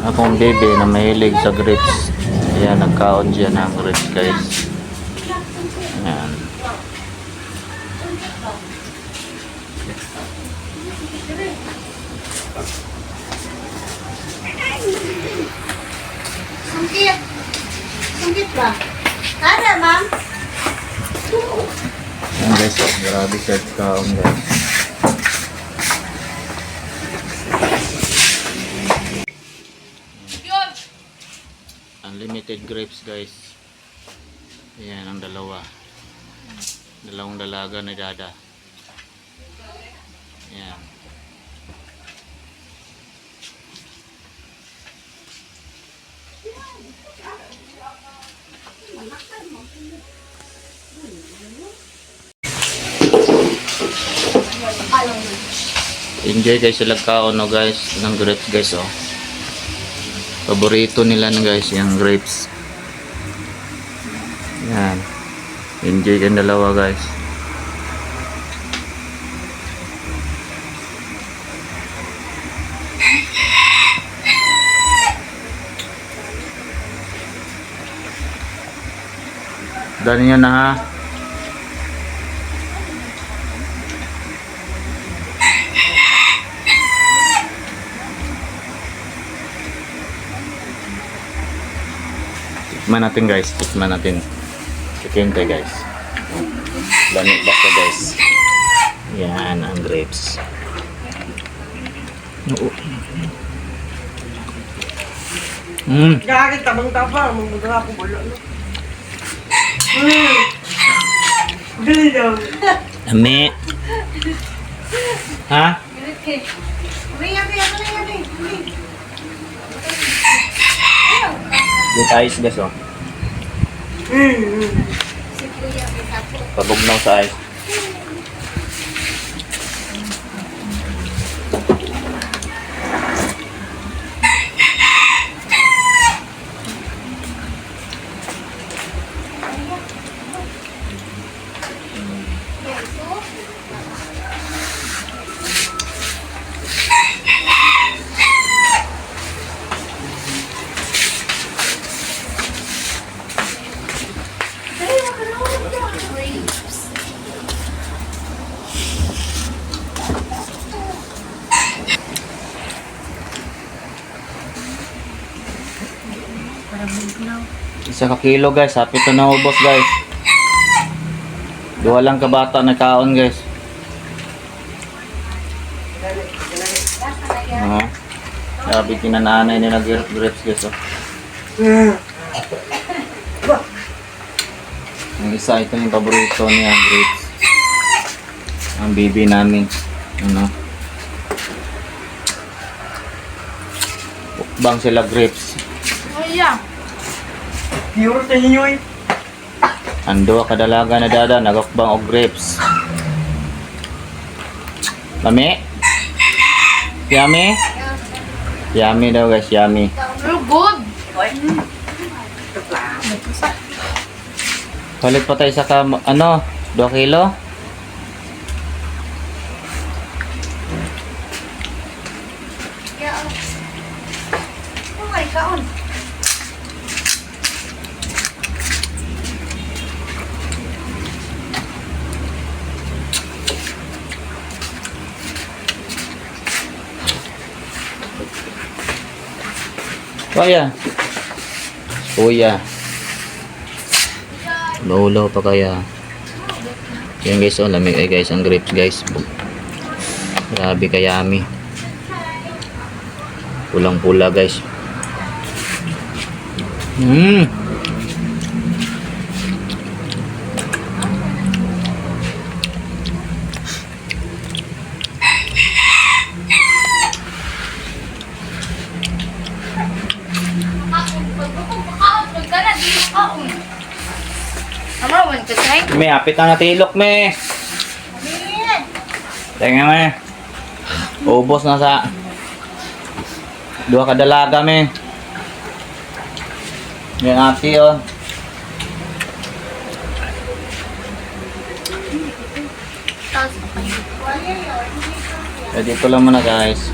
akong baby na mahilig sa grapes. Ayan, nagkaon siya ng grapes guys. Ayan. Sungkit. Sungkit ba? Kada, ma'am? Ayan guys, oh, grabe siya kaon guys. Unlimited grapes guys. Ayan ang dalawa. Dalawang dalaga na dada. Ayan. Enjoy guys sila kaon no guys ng grapes guys oh. Paborito nila na guys yung grapes. Yan. Enjoy yung dalawa guys. Dali nyo na ha. Tikman natin guys, tikman natin. Chicken tayo guys. Lamig basta guys. Yan ang grapes. Oo. Gagawin tabang taba, magmudra ko bala. Dali daw. Ami. Ha? Dito ice guys oh. Pabugnaw sa ice. Isa ka kilo guys, happy to na ubos guys. Duwa lang ka bata na kaon guys. Sabi kinananay nila grapes guys oh. Ang isa ito yung paborito niya grapes. Ang baby namin. Ano? Bang sila grapes. Oh yeah. Pure sa inyo eh. Ando kadalaga na dada nagakbang og grapes. Lami? Yummy? Yummy daw guys, yummy. You're good. Palit pa tayo sa ano, 2 kilo? Oh my God. Kaya. Kuya. Maulaw pa kaya. Yan guys, oh, lamig ay guys ang grapes guys. Grabe kayami. Pulang-pula guys. May apit na natilok me. Tingnan me. Ubos na sa 2 kadalaga me. Yan ati oh. So, dito lang muna guys.